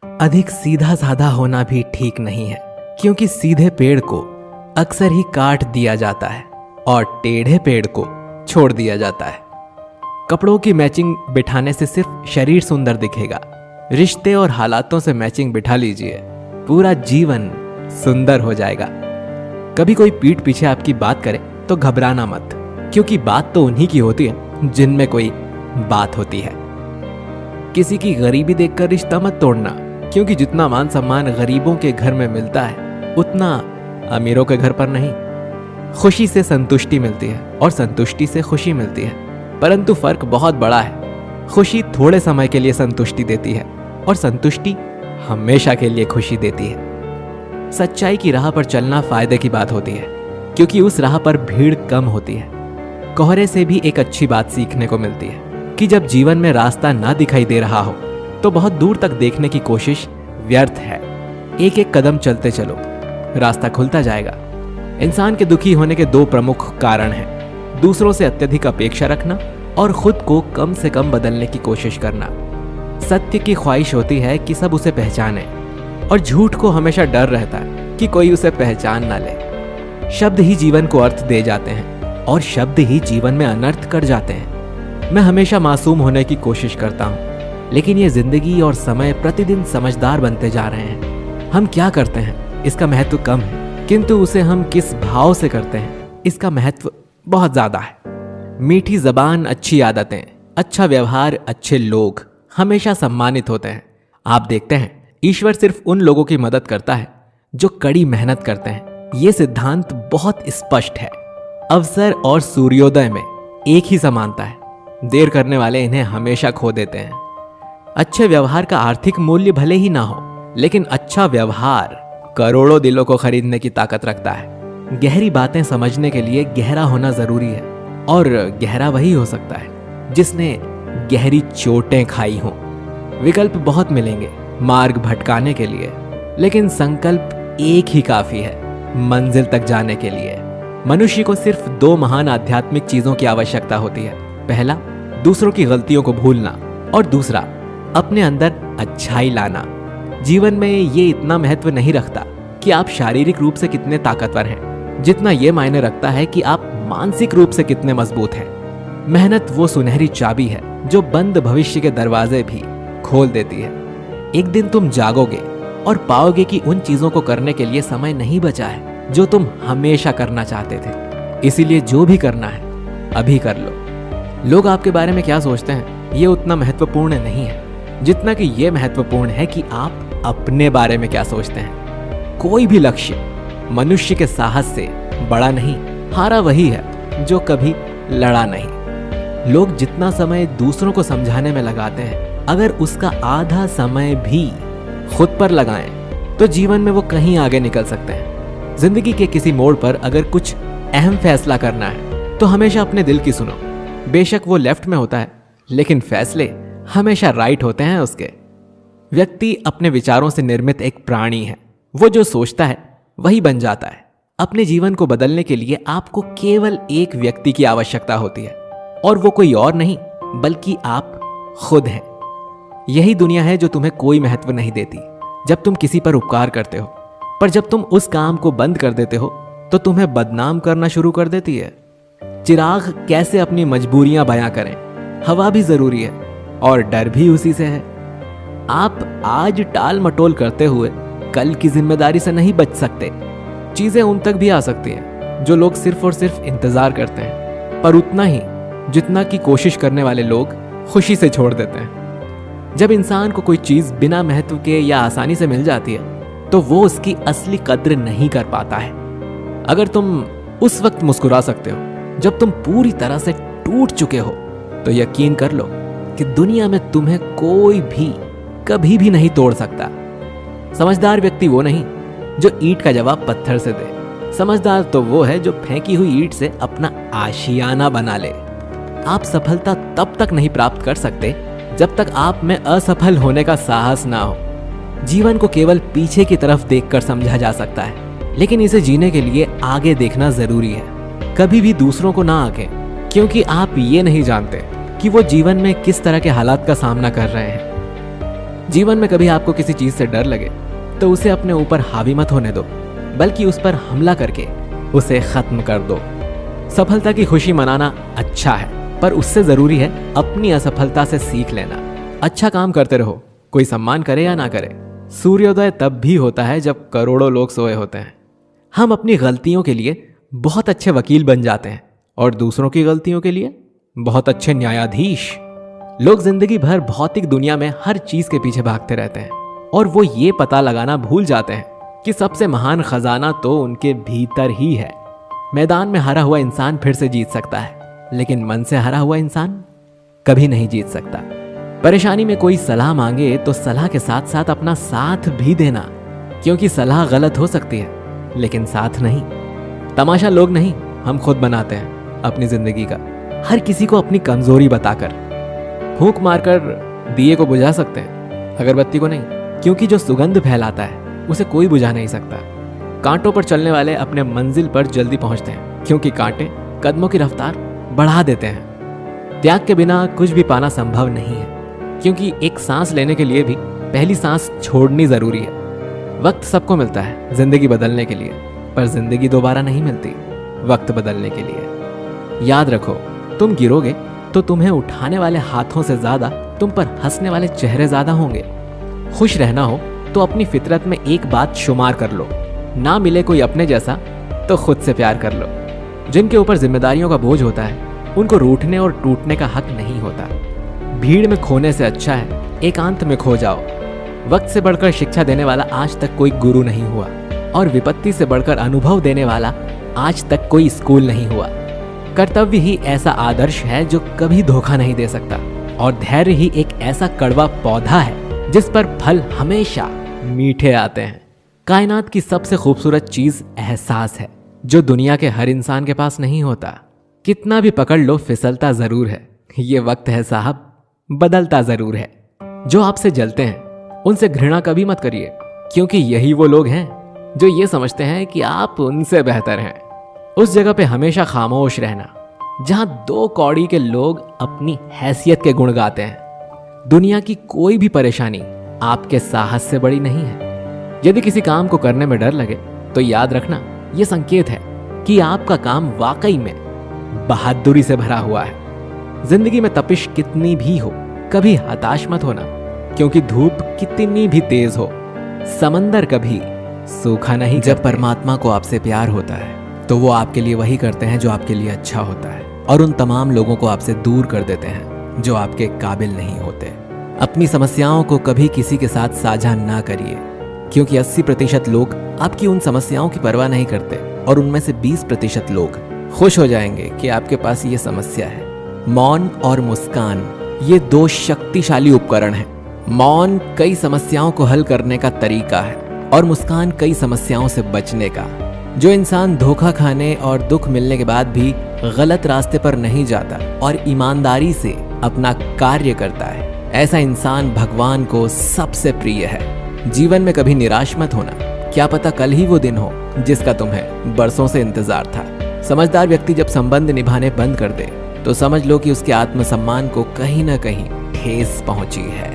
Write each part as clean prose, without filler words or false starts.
अधिक सीधा साधा होना भी ठीक नहीं है, क्योंकि सीधे पेड़ को अक्सर ही काट दिया जाता है और टेढ़े पेड़ को छोड़ दिया जाता है। कपड़ों की मैचिंग बिठाने से सिर्फ शरीर सुंदर दिखेगा, रिश्ते और हालातों से मैचिंग बिठा लीजिए, पूरा जीवन सुंदर हो जाएगा। कभी कोई पीठ पीछे आपकी बात करे तो घबराना मत, क्योंकि बात तो उन्हीं की होती है जिनमें कोई बात होती है। किसी की गरीबी देखकर रिश्ता मत तोड़ना, क्योंकि जितना मान सम्मान गरीबों के घर में मिलता है उतना अमीरों के घर पर नहीं। खुशी से संतुष्टि मिलती है और संतुष्टि से खुशी मिलती है, परंतु फर्क बहुत बड़ा है। खुशी थोड़े समय के लिए संतुष्टि देती है और संतुष्टि हमेशा के लिए खुशी देती है। सच्चाई की राह पर चलना फायदे की बात होती है, क्योंकि उस राह पर भीड़ कम होती है। कोहरे से भी एक अच्छी बात सीखने को मिलती है कि जब जीवन में रास्ता ना दिखाई दे रहा हो तो बहुत दूर तक देखने की कोशिश व्यर्थ है। एक एक कदम चलते चलो, रास्ता खुलता जाएगा। इंसान के दुखी होने के दो प्रमुख कारण हैं: दूसरों से अत्यधिक अपेक्षा रखना और खुद को कम से कम बदलने की कोशिश करना। सत्य की ख्वाहिश होती है कि सब उसे पहचाने, और झूठ को हमेशा डर रहता है कि कोई उसे पहचान ना ले। शब्द ही जीवन को अर्थ दे जाते हैं और शब्द ही जीवन में अनर्थ कर जाते हैं। मैं हमेशा मासूम होने की कोशिश करता हूँ, लेकिन ये जिंदगी और समय प्रतिदिन समझदार बनते जा रहे हैं। हम क्या करते हैं इसका महत्व कम है, किंतु उसे हम किस भाव से करते हैं इसका महत्व बहुत ज्यादा है। मीठी जबान, अच्छी आदतें, अच्छा व्यवहार, अच्छे लोग हमेशा सम्मानित होते हैं। आप देखते हैं ईश्वर सिर्फ उन लोगों की मदद करता है जो कड़ी मेहनत करते हैं। ये सिद्धांत बहुत स्पष्ट है। अवसर और सूर्योदय में एक ही समानता है। देर करने वाले इन्हें हमेशा खो देते हैं। अच्छे व्यवहार का आर्थिक मूल्य भले ही ना हो, लेकिन अच्छा व्यवहार करोड़ों दिलों को खरीदने की ताकत रखता है। गहरी बातें समझने के लिए गहरा होना जरूरी है, और गहरा वही हो सकता है जिसने गहरी चोटें खाई हों। विकल्प बहुत मिलेंगे मार्ग भटकाने के लिए, लेकिन संकल्प एक ही काफी है मंजिल तक जाने के लिए। मनुष्य को सिर्फ दो महान आध्यात्मिक चीजों की आवश्यकता होती है। पहला, दूसरों की गलतियों को भूलना, और दूसरा, अपने अंदर अच्छाई लाना। जीवन में ये इतना महत्व नहीं रखता कि आप शारीरिक रूप से कितने ताकतवर हैं, जितना ये मायने रखता है कि आप मानसिक रूप से कितने मजबूत हैं। मेहनत वो सुनहरी चाबी है जो बंद भविष्य के दरवाजे भी खोल देती है। एक दिन तुम जागोगे और पाओगे कि उन चीजों को करने के लिए समय नहीं बचा है जो तुम हमेशा करना चाहते थे। इसीलिए जो भी करना है अभी कर लो। लोग आपके बारे में क्या सोचते हैं ये उतना महत्वपूर्ण नहीं है जितना कि ये महत्वपूर्ण है कि आप अपने बारे में क्या सोचते हैं। कोई भी लक्ष्य मनुष्य के साहस से बड़ा नहीं, हारा वही है जो कभी लड़ा नहीं। लोग जितना समय दूसरों को समझाने में लगाते हैं, अगर उसका आधा समय भी खुद पर लगाएं तो जीवन में वो कहीं आगे निकल सकते हैं। जिंदगी के किसी मोड़ पर अगर कुछ अहम फैसला करना है तो हमेशा अपने दिल की सुनो। बेशक वो लेफ्ट में होता है, लेकिन फैसले हमेशा राइट होते हैं उसके। व्यक्ति अपने विचारों से निर्मित एक प्राणी है। वो जो सोचता है वही बन जाता है। अपने जीवन को बदलने के लिए आपको केवल एक व्यक्ति की आवश्यकता होती है, और वो कोई और नहीं बल्कि आप खुद हैं। यही दुनिया है जो तुम्हें कोई महत्व नहीं देती जब तुम किसी पर उपकार करते हो, पर जब तुम उस काम को बंद कर देते हो तो तुम्हें बदनाम करना शुरू कर देती है। चिराग कैसे अपनी मजबूरियां बयां करें, हवा भी जरूरी है और डर भी उसी से है। आप आज टाल मटोल करते हुए कल की जिम्मेदारी से नहीं बच सकते। चीजें उन तक भी आ सकती हैं जो लोग सिर्फ और सिर्फ इंतजार करते हैं, पर उतना ही जितना की कोशिश करने वाले लोग खुशी से छोड़ देते हैं। जब इंसान को कोई चीज बिना महत्व के या आसानी से मिल जाती है तो वो उसकी असली कद्र नहीं कर पाता है। अगर तुम उस वक्त मुस्कुरा सकते हो जब तुम पूरी तरह से टूट चुके हो, तो यकीन कर लो कि दुनिया में तुम्हें कोई भी कभी भी नहीं तोड़ सकता। समझदार व्यक्ति वो नहीं जो ईंट का जवाब पत्थर से दे। समझदार तो वो है जो फेंकी हुई ईंट से अपना आशियाना बना ले। आप सफलता तब तक नहीं प्राप्त कर सकते जब तक आप में असफल होने का साहस ना हो। जीवन को केवल पीछे की तरफ देखकर समझा जा सकता है, लेकिन इसे जीने के लिए आगे देखना जरूरी है। कभी भी दूसरों को ना आंकें, क्योंकि आप ये नहीं जानते कि वो जीवन में किस तरह के हालात का सामना कर रहे हैं। जीवन में कभी आपको किसी चीज से डर लगे तो उसे अपने ऊपर हावी मत होने दो, बल्कि उस पर हमला करके उसे खत्म कर दो। सफलता की खुशी मनाना अच्छा है, पर उससे जरूरी है अपनी असफलता से सीख लेना। अच्छा काम करते रहो, कोई सम्मान करे या ना करे। सूर्योदय तब भी होता है जब करोड़ों लोग सोए होते हैं। हम अपनी गलतियों के लिए बहुत अच्छे वकील बन जाते हैं और दूसरों की गलतियों के लिए बहुत अच्छे न्यायाधीश। लोग जिंदगी भर भौतिक दुनिया में हर चीज के पीछे भागते रहते हैं और वो ये पता लगाना भूल जाते हैं कि सबसे महान खजाना तो उनके भीतर ही है। मैदान में हारा हुआ इंसान फिर से जीत सकता है, लेकिन मन से हारा हुआ इंसान कभी नहीं जीत सकता। परेशानी में कोई सलाह मांगे तो सलाह के साथ साथ अपना साथ भी देना, क्योंकि सलाह गलत हो सकती है लेकिन साथ नहीं। तमाशा लोग नहीं, हम खुद बनाते हैं अपनी जिंदगी का। हर किसी को अपनी कमजोरी बताकर फूंक मारकर दिए को बुझा सकते हैं, अगरबत्ती को नहीं, क्योंकि जो सुगंध फैलाता है उसे कोई बुझा नहीं सकता। कांटों पर चलने वाले अपने मंजिल पर जल्दी पहुंचते हैं, क्योंकि कांटे कदमों की रफ्तार बढ़ा देते हैं। त्याग के बिना कुछ भी पाना संभव नहीं है, क्योंकि एक सांस लेने के लिए भी पहली सांस छोड़नी जरूरी है। वक्त सबको मिलता है जिंदगी बदलने के लिए, पर जिंदगी दोबारा नहीं मिलती वक्त बदलने के लिए। याद रखो, तुम गिरोगे तो तुम्हें उठाने वाले हाथों से ज्यादा तुम पर हंसने वाले चेहरे ज्यादा होंगे। खुश रहना हो तो अपनी फितरत में एक बात शुमार कर लो, ना मिले कोई अपने जैसा तो खुद से प्यार कर लो। जिनके ऊपर जिम्मेदारियों का बोझ होता है उनको रूठने और टूटने का हक नहीं होता। भीड़ में खोने से अच्छा है एकांत में खो जाओ। वक्त से बढ़कर शिक्षा देने वाला आज तक कोई गुरु नहीं हुआ, और विपत्ति से बढ़कर अनुभव देने वाला आज तक कोई स्कूल नहीं हुआ। कर्तव्य ही ऐसा आदर्श है जो कभी धोखा नहीं दे सकता, और धैर्य ही एक ऐसा कड़वा पौधा है जिस पर फल हमेशा मीठे आते हैं। कायनात की सबसे खूबसूरत चीज एहसास है, जो दुनिया के हर इंसान के पास नहीं होता। कितना भी पकड़ लो फिसलता जरूर है। ये वक्त है साहब, बदलता जरूर है। जो आपसे जलते हैं उनसे घृणा कभी मत करिए, क्योंकि यही वो लोग हैं जो ये समझते हैं कि आप उनसे बेहतर हैं। उस जगह पे हमेशा खामोश रहना जहां दो कौड़ी के लोग अपनी हैसियत के गुण गाते हैं। दुनिया की कोई भी परेशानी आपके साहस से बड़ी नहीं है। यदि किसी काम को करने में डर लगे तो याद रखना, यह संकेत है कि आपका काम वाकई में बहादुरी से भरा हुआ है। जिंदगी में तपिश कितनी भी हो, कभी हताश मत होना, क्योंकि धूप कितनी भी तेज हो, समंदर कभी सूखा नहीं। जब परमात्मा को आपसे प्यार होता है तो वो आपके लिए वही करते हैं जो आपके लिए अच्छा होता है, और उन तमाम लोगों को आपसे दूर कर देते हैं जो आपके काबिल नहीं होते। अपनी समस्याओं को कभी किसी के साथ साझा ना करिए, क्योंकि 80% लोग आपकी उन समस्याओं की परवाह नहीं करते, और उनमें से 20% लोग खुश हो जाएंगे कि आपके पास ये समस्या है। मौन और मुस्कान ये दो शक्तिशाली उपकरण हैं। मौन कई समस्याओं को हल करने का तरीका है, और मुस्कान कई समस्याओं से बचने का। जो इंसान धोखा खाने और दुख मिलने के बाद भी गलत रास्ते पर नहीं जाता और ईमानदारी से अपना कार्य करता है, ऐसा इंसान भगवान को सबसे प्रिय है। जीवन में कभी निराश मत होना, क्या पता कल ही वो दिन हो जिसका तुम्हें बरसों से इंतजार था। समझदार व्यक्ति जब संबंध निभाने बंद कर दे तो समझ लो कि उसके आत्मसम्मान को कहीं ना कहीं ठेस पहुंची है।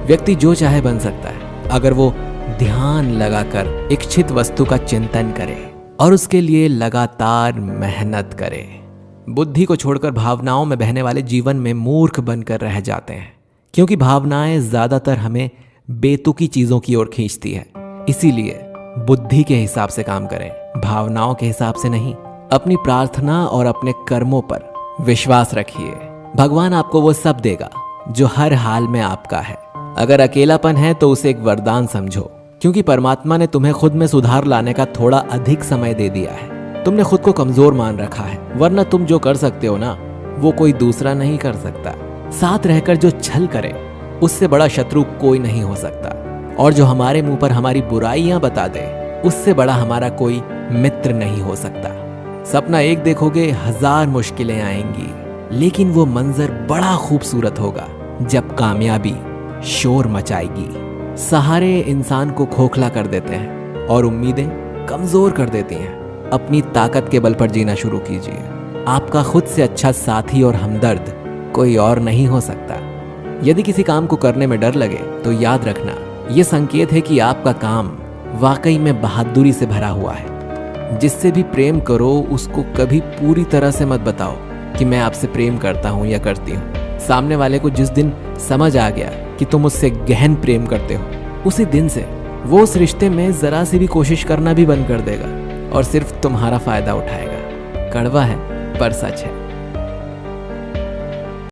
व्यक्ति जो चाहे बन सकता है अगर वो ध्यान लगाकर इच्छित वस्तु का चिंतन करे और उसके लिए लगातार मेहनत करे। बुद्धि को छोड़कर भावनाओं में बहने वाले जीवन में मूर्ख बनकर रह जाते हैं, क्योंकि भावनाएं ज्यादातर हमें बेतुकी चीजों की ओर खींचती है। इसीलिए बुद्धि के हिसाब से काम करें, भावनाओं के हिसाब से नहीं। अपनी प्रार्थना और अपने कर्मों पर विश्वास रखिए। भगवान आपको वो सब देगा जो हर हाल में आपका है। अगर अकेलापन है तो उसे एक वरदान समझो, क्योंकि परमात्मा ने तुम्हें खुद में सुधार लाने का थोड़ा अधिक समय दे दिया है। तुमने खुद को कमजोर मान रखा है, वरना तुम जो कर सकते हो ना, वो कोई दूसरा नहीं कर सकता। साथ रहकर जो छल करे उससे बड़ा शत्रु कोई नहीं हो सकता, और जो हमारे मुंह पर हमारी बुराइयां बता दे उससे बड़ा हमारा कोई मित्र नहीं हो सकता। सपना एक देखोगे, 1000 मुश्किलें आएंगी, लेकिन वो मंजर बड़ा खूबसूरत होगा जब कामयाबी शोर मचाएगी। सहारे इंसान को खोखला कर देते हैं और उम्मीदें कमजोर कर देती हैं। अपनी ताकत के बल पर जीना शुरू कीजिए। आपका खुद से अच्छा साथी और हमदर्द कोई और नहीं हो सकता। यदि किसी काम को करने में डर लगे तो याद रखना, ये संकेत है कि आपका काम वाकई में बहादुरी से भरा हुआ है। जिससे भी प्रेम करो उसको कभी पूरी तरह से मत बताओ कि मैं आपसे प्रेम करता हूँ या करती हूँ। सामने वाले को जिस दिन समझ आ गया कि तुम उससे गहन प्रेम करते हो, उसी दिन से वो उस रिश्ते में जरा सी भी कोशिश करना भी बंद कर देगा और सिर्फ तुम्हारा फायदा उठाएगा। कड़वा है पर सच है।